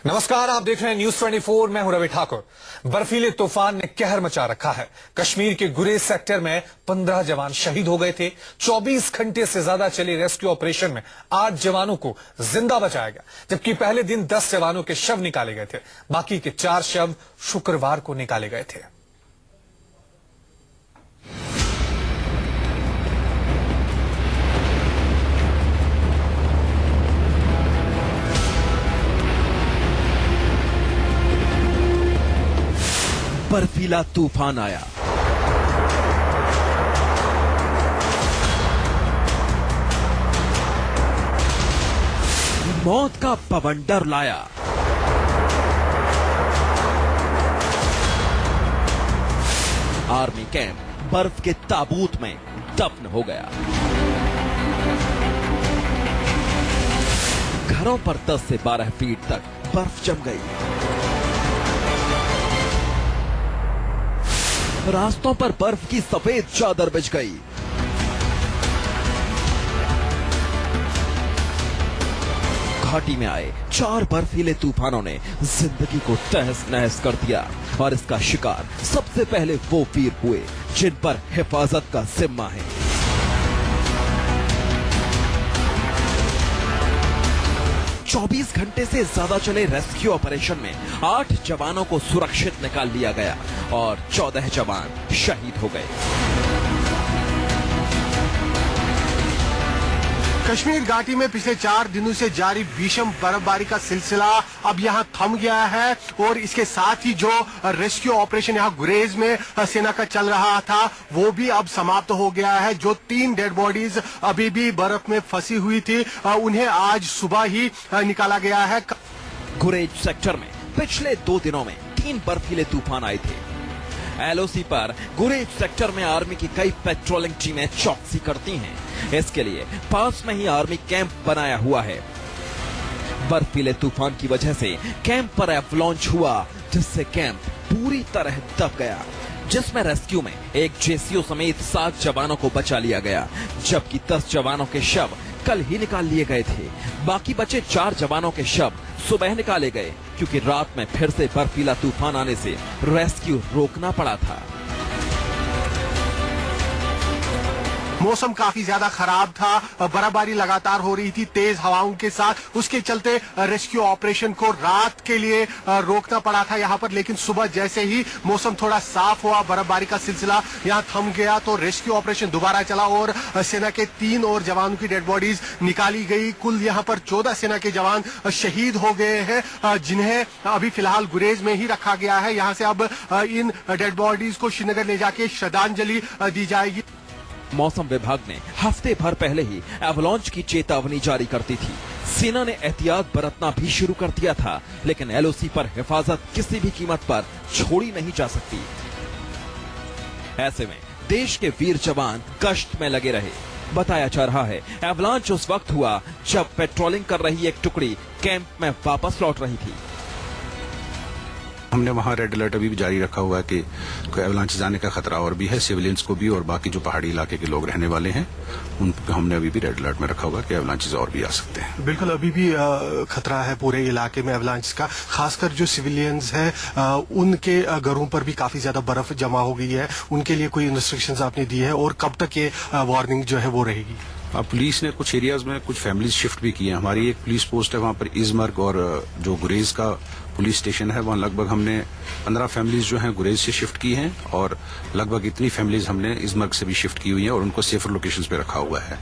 नमस्कार, आप देख रहे हैं न्यूज 24। मैं हूं रवि ठाकुर। बर्फीले तूफान ने कहर मचा रखा है। कश्मीर के गुरेज सेक्टर में 15 जवान शहीद हो गए थे। 24 घंटे से ज्यादा चले रेस्क्यू ऑपरेशन में 8 जवानों को जिंदा बचाया गया, जबकि पहले दिन 10 जवानों के शव निकाले गए थे। बाकी के 4 शव शुक्रवार को निकाले गए थे। बर्फीला तूफान आया। मौत का बवंडर लाया। आर्मी कैंप बर्फ के ताबूत में दफन हो गया। घरों पर 10 से 12 फीट तक बर्फ जम गई। रास्तों पर बर्फ की सफेद चादर बिछ गई। घाटी में आए 4 बर्फीले तूफानों ने जिंदगी को तहस नहस कर दिया, और इसका शिकार सबसे पहले वो वीर हुए जिन पर हिफाजत का जिम्मा है। चौबीस घंटे से ज्यादा चले रेस्क्यू ऑपरेशन में 8 जवानों को सुरक्षित निकाल लिया गया और 14 जवान शहीद हो गए। कश्मीर घाटी में पिछले 4 दिनों से जारी भीषण बर्फबारी का सिलसिला अब यहां थम गया है, और इसके साथ ही जो रेस्क्यू ऑपरेशन यहां गुरेज में सेना का चल रहा था वो भी अब समाप्त हो गया है। जो 3 डेड बॉडीज अभी भी बर्फ में फंसी हुई थी, उन्हें आज सुबह ही निकाला गया है। गुरेज सेक्टर में पिछले 2 दिनों में 3 बर्फीले तूफान आए थे। एलओसी पर गुरेज सेक्टर में आर्मी की कई पेट्रोलिंग टीमें चौकसी करती हैं। इसके लिए पास में ही आर्मी कैंप बनाया हुआ है। बर्फीले तूफान की वजह से कैंप पर एवलांच हुआ, जिससे कैंप पूरी तरह दब गया, जिसमें रेस्क्यू में एक जेसीओ समेत 7 जवानों को बचा लिया गया, जबकि 10 जवानों के शव कल ही निकाल लिए गए थे। बाकी बचे 4 जवानों के शव सुबह निकाले गए, क्योंकि रात में फिर से बर्फीला तूफान आने से रेस्क्यू रोकना पड़ा था। मौसम काफी ज्यादा खराब था, बर्फबारी लगातार हो रही थी तेज हवाओं के साथ। उसके चलते रेस्क्यू ऑपरेशन को रात के लिए रोकना पड़ा था यहां पर, लेकिन सुबह जैसे ही मौसम थोड़ा साफ हुआ, बर्फबारी का सिलसिला यहां थम गया, तो रेस्क्यू ऑपरेशन दोबारा चला और सेना के 3 और जवानों की डेड बॉडीज निकाली गई। कुल यहां पर 14 सेना के जवान शहीद हो गए हैं, जिन्हें अभी फिलहाल गुरेज में ही रखा गया है। यहां से अब इन डेड बॉडीज को श्रीनगर ले जाके श्रद्धांजलि दी जाएगी। मौसम विभाग ने हफ्ते भर पहले ही एवलांच की चेतावनी जारी कर दी थी। सेना ने एहतियात बरतना भी शुरू कर दिया था, लेकिन एलओसी पर हिफाजत किसी भी कीमत पर छोड़ी नहीं जा सकती। ऐसे में देश के वीर जवान गश्त में लगे रहे। बताया जा रहा है एवलांच उस वक्त हुआ जब पेट्रोलिंग कर रही एक टुकड़ी कैंप में वापस लौट रही थी। हमने वहाँ रेड अलर्ट अभी भी जारी रखा हुआ है कि एवलांच जाने का खतरा और भी है, सिविलियंस को भी, और बाकी जो पहाड़ी इलाके के लोग रहने वाले हैं उनको हमने अभी भी रेड अलर्ट में रखा हुआ है कि एवलांचेस और भी आ सकते हैं। बिल्कुल, अभी भी खतरा है पूरे इलाके में एवलांच का। खासकर जो सिविलियंस हैं उनके घरों पर भी काफी ज्यादा बर्फ जमा हो गई है। उनके लिए कोई इंस्ट्रक्शंस आपने दी है, और कब तक ये वार्निंग जो है वो रहेगी? पुलिस ने कुछ एरियाज में कुछ फैमिलीज शिफ्ट भी की हैं। हमारी एक पुलिस पोस्ट है वहाँ पर इजमर्ग, और जो गुरेज का पुलिस स्टेशन है वहाँ लगभग हमने 15 फैमिलीज जो हैं गुरेज से शिफ्ट की हैं, और लगभग इतनी फैमिलीज हमने इजमर्ग से भी शिफ्ट की हुई हैं, और उनको सेफर लोकेशंस पे रखा हुआ है।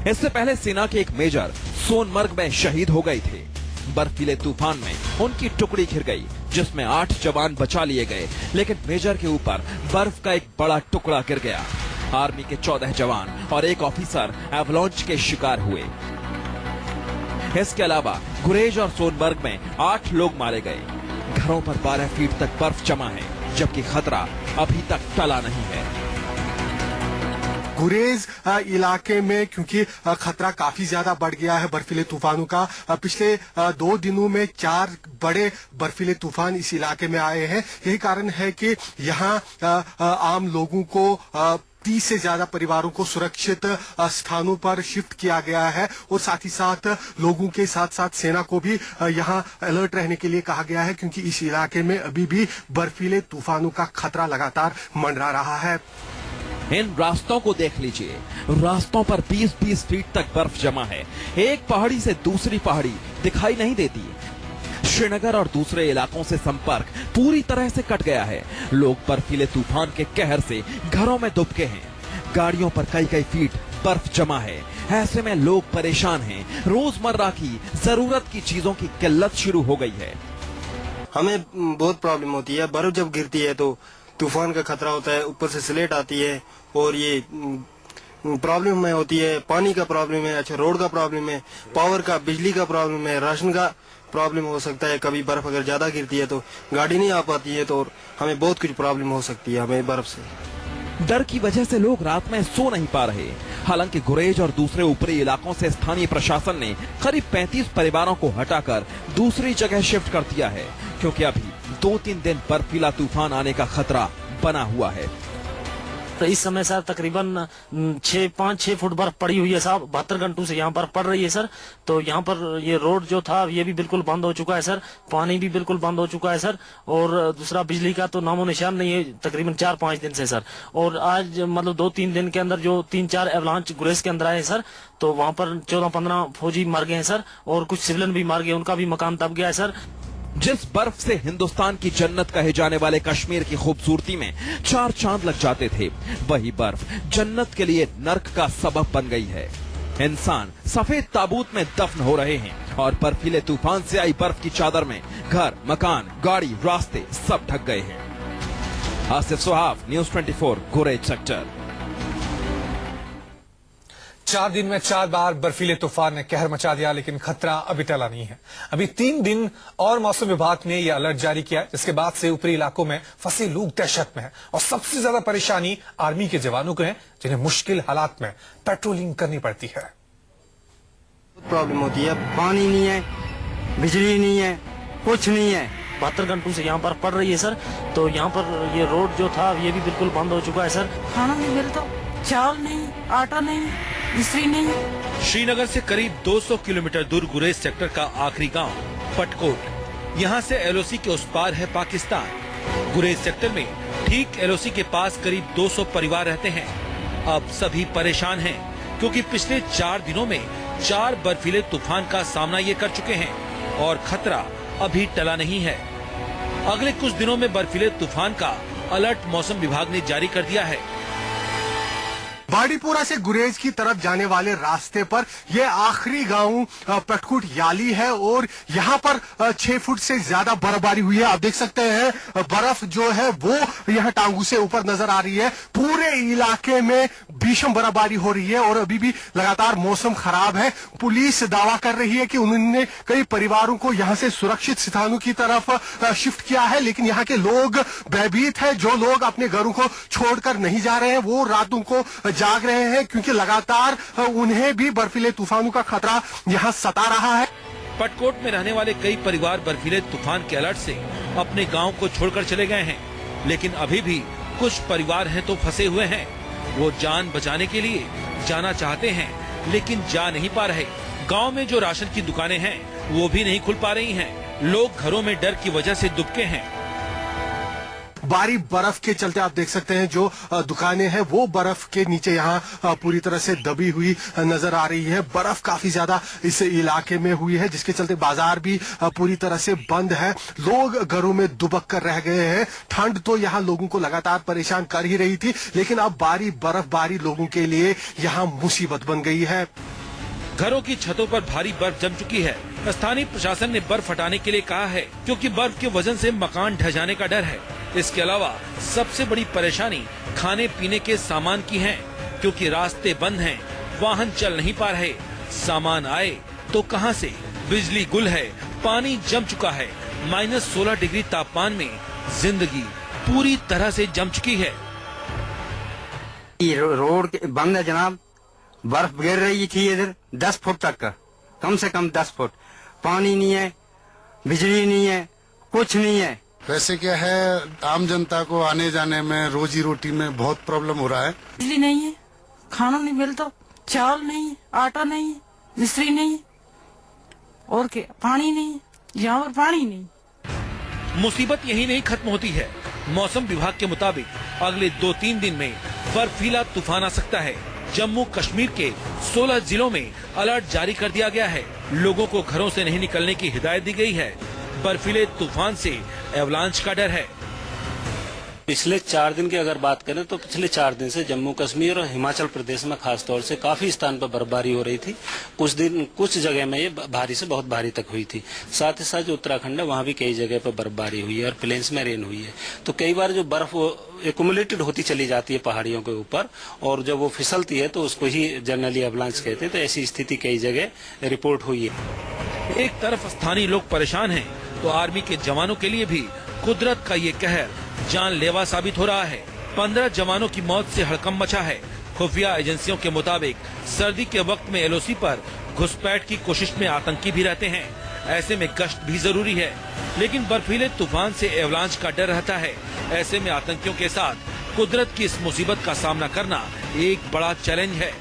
इससे पहले सेना के एक मेजर सोनमर्ग में शहीद हो गए थे। बर्फीले तूफान में उनकी टुकड़ी घिर गई, जिसमें 8 जवान बचा लिए गए, लेकिन मेजर के ऊपर बर्फ का एक बड़ा टुकड़ा गिर गया। आर्मी के 14 जवान और एक ऑफिसर एवलांच के शिकार हुए। इसके अलावा गुरेज और सोनमर्ग में 8 लोग मारे गए। घरों पर 12 फीट तक बर्फ जमा है, जबकि खतरा अभी तक टला नहीं है। गुरेज इलाके में क्योंकि खतरा काफी ज्यादा बढ़ गया है बर्फीले तूफानों का। पिछले 2 दिनों में 4 बड़े बर्फीले तूफान इस इलाके में आए हैं। यही कारण है कि यहाँ आम लोगों को 30 से ज्यादा परिवारों को सुरक्षित स्थानों पर शिफ्ट किया गया है और साथ ही साथ लोगों के साथ साथ सेना को भी यहाँ अलर्ट रहने के लिए कहा गया है, क्योंकि इस इलाके में अभी भी बर्फीले तूफानों का खतरा लगातार मंडरा रहा है। इन रास्तों को देख लीजिए, रास्तों पर 20-20 फीट तक बर्फ जमा है। एक पहाड़ी से दूसरी पहाड़ी दिखाई नहीं देती। श्रीनगर और दूसरे इलाकों से संपर्क पूरी तरह से कट गया है। लोग बर्फीले तूफान के कहर से घरों में दुबके हैं। गाड़ियों पर कई फीट बर्फ जमा है। ऐसे में लोग परेशान हैं। रोजमर्रा की जरूरत की चीजों की किल्लत शुरू हो गई है। हमें बहुत प्रॉब्लम होती है। बर्फ जब गिरती है तो तूफान का खतरा होता है, ऊपर से स्लेट आती है और ये प्रॉब्लम में होती है। पानी का प्रॉब्लम है, अच्छा रोड का प्रॉब्लम है, पावर का, बिजली का प्रॉब्लम है, राशन का प्रॉब्लम हो सकता है। कभी बर्फ अगर ज्यादा गिरती है तो गाड़ी नहीं आ पाती है, तो हमें बहुत कुछ प्रॉब्लम हो सकती है हमें बर्फ से। डर की वजह से लोग रात में सो नहीं पा रहे। हालांकि गुरेज और दूसरे ऊपरी इलाकों से स्थानीय प्रशासन ने करीब 35 परिवारों को हटाकर दूसरी जगह शिफ्ट कर दिया है, क्योंकि अभी 2-3 दिन बर्फीला तूफान आने का खतरा बना हुआ है। तो इस समय सर तकरीबन 5-6 फुट बर्फ पड़ी हुई है साहब। 72 घंटों से यहाँ पर पड़ रही है सर। तो यहाँ पर ये रोड जो था ये भी बिल्कुल बंद हो चुका है सर। पानी भी बिल्कुल बंद हो चुका है सर। और दूसरा बिजली का तो नामो निशान नहीं है तकरीबन 4-5 दिन से सर। और आज मतलब 2-3 दिन के अंदर जो 3-4 एवलांच गुरेज के अंदर आए सर, तो वहाँ पर 14-15 फौजी मर गए हैं सर और कुछ सिविलियन भी मर गए, उनका भी मकान दब गया है सर। जिस बर्फ से हिंदुस्तान की जन्नत कहे जाने वाले कश्मीर की खूबसूरती में 4 चांद लग जाते थे, वही बर्फ जन्नत के लिए नर्क का सबब बन गई है। इंसान सफेद ताबूत में दफन हो रहे हैं और बर्फीले तूफान से आई बर्फ की चादर में घर, मकान, गाड़ी, रास्ते सब ढक गए हैं। आसिफ सुहाफ, न्यूज़ 24, गुरेज सेक्टर। 4 दिन में 4 बार बर्फीले तूफान ने कहर मचा दिया, लेकिन खतरा अभी टला नहीं है। अभी 3 दिन और मौसम विभाग ने यह अलर्ट जारी किया, जिसके बाद से ऊपरी इलाकों में फंसे लोग दहशत में हैं और सबसे ज्यादा परेशानी आर्मी के जवानों को है, जिन्हें मुश्किल हालात में पेट्रोलिंग करनी पड़ती है। प्रॉब्लम होती है, पानी नहीं है, बिजली नहीं है, कुछ नहीं है। 72 घंटों से यहाँ पर पड़ रही है सर। तो यहाँ पर ये रोड जो था ये भी बिल्कुल बंद हो चुका है सर। खाना नहीं मिलता, चावल नहीं, आटा नहीं, मिस्त्री नहीं। श्रीनगर से करीब 200 किलोमीटर दूर गुरेज सेक्टर का आखिरी गांव पटकोट। यहां से एलओसी के उस पार है पाकिस्तान। गुरेज सेक्टर में ठीक एलओसी के पास करीब 200 परिवार रहते हैं। अब सभी परेशान हैं, क्योंकि पिछले 4 दिनों में 4 बर्फीले तूफान का सामना ये कर चुके हैं और खतरा अभी टला नहीं है। अगले कुछ दिनों में बर्फीले तूफान का अलर्ट मौसम विभाग ने जारी कर दिया है। बाड़ीपुरा से गुरेज की तरफ जाने वाले रास्ते पर यह आखिरी गांव पटकुट याली है और यहाँ पर 6 फुट से ज्यादा बर्फबारी हुई है। आप देख सकते हैं बर्फ जो है वो यहाँ टांगू से ऊपर नजर आ रही है। पूरे इलाके में भीषण बर्फबारी हो रही है और अभी भी लगातार मौसम खराब है। पुलिस दावा कर रही है कि उन्होंने कई परिवारों को यहाँ से सुरक्षित स्थानों की तरफ शिफ्ट किया है, लेकिन यहाँ के लोग भयभीत है। जो लोग अपने घरों को छोड़कर नहीं जा रहे हैं वो रातों को जाग रहे हैं, क्योंकि लगातार उन्हें भी बर्फीले तूफानों का खतरा यहाँ सता रहा है। पटकोट में रहने वाले कई परिवार बर्फीले तूफान के अलर्ट से अपने गांव को छोड़कर चले गए हैं, लेकिन अभी भी कुछ परिवार हैं तो फंसे हुए हैं। वो जान बचाने के लिए जाना चाहते हैं, लेकिन जा नहीं पा रहे। गांव में जो राशन की दुकानें हैं वो भी नहीं खुल पा रही हैं। लोग घरों में डर की वजह से दुबके हैं। भारी बर्फ के चलते आप देख सकते हैं जो दुकानें हैं वो बर्फ के नीचे यहाँ पूरी तरह से दबी हुई नजर आ रही है। बर्फ काफी ज्यादा इस इलाके में हुई है, जिसके चलते बाजार भी पूरी तरह से बंद है। लोग घरों में दुबक कर रह गए हैं। ठंड तो यहाँ लोगों को लगातार परेशान कर ही रही थी, लेकिन अब भारी बर्फबारी लोगों के लिए यहाँ मुसीबत बन गई है। घरों की छतों पर भारी बर्फ जम चुकी है। स्थानीय प्रशासन ने बर्फ हटाने के लिए कहा है, क्योंकि बर्फ के वजन से मकान ढह जाने का डर है। इसके अलावा सबसे बड़ी परेशानी खाने पीने के सामान की है, क्योंकि रास्ते बंद हैं, वाहन चल नहीं पा रहे। सामान आए तो कहां से? बिजली गुल है, पानी जम चुका है। -16 डिग्री तापमान में जिंदगी पूरी तरह से जम चुकी है। रोड बंद है जनाब, बर्फ गिर रही थी इधर 10 फुट तक का, कम से कम 10 फुट। पानी नहीं है, बिजली नहीं है, कुछ नहीं है। वैसे क्या है, आम जनता को आने जाने में, रोजी रोटी में बहुत प्रॉब्लम हो रहा है। बिजली नहीं है, खाना नहीं मिलता, चावल नहीं, आटा नहीं, मिस्त्री नहीं, और क्या, पानी नहीं, यहाँ पर पानी नहीं। मुसीबत यही नहीं खत्म होती है। मौसम विभाग के मुताबिक अगले 2-3 दिन में बर्फीला तूफान आ सकता है। जम्मू कश्मीर के 16 जिलों में अलर्ट जारी कर दिया गया है। लोगों को घरों से नहीं निकलने की हिदायत दी गई है। बर्फीले तूफान से एवलांच का डर है। पिछले 4 दिन की अगर बात करें तो पिछले 4 दिन से जम्मू कश्मीर और हिमाचल प्रदेश में खास तौर से काफी स्थान पर बर्फबारी हो रही थी। कुछ जगह में ये भारी से बहुत भारी तक हुई थी। साथ ही साथ जो उत्तराखंड है वहाँ भी कई जगह पर बर्फबारी हुई है और प्लेन्स में रेन हुई है। तो कई बार जो बर्फ एक्युमुलेटेड होती चली जाती है पहाड़ियों के ऊपर, और जब वो फिसलती है तो उसको ही जनरली एवलांच कहते हैं। तो ऐसी स्थिति कई जगह रिपोर्ट हुई है। एक तरफ स्थानीय लोग परेशान हैं, तो आर्मी के जवानों के लिए भी कुदरत का ये कहर जानलेवा साबित हो रहा है। 15 जवानों की मौत से हड़कंप मचा है। खुफिया एजेंसियों के मुताबिक सर्दी के वक्त में एलओसी पर घुसपैठ की कोशिश में आतंकी भी रहते हैं। ऐसे में गश्त भी जरूरी है, लेकिन बर्फीले तूफान से एवलांच का डर रहता है। ऐसे में आतंकियों के साथ कुदरत की इस मुसीबत का सामना करना एक बड़ा चैलेंज है।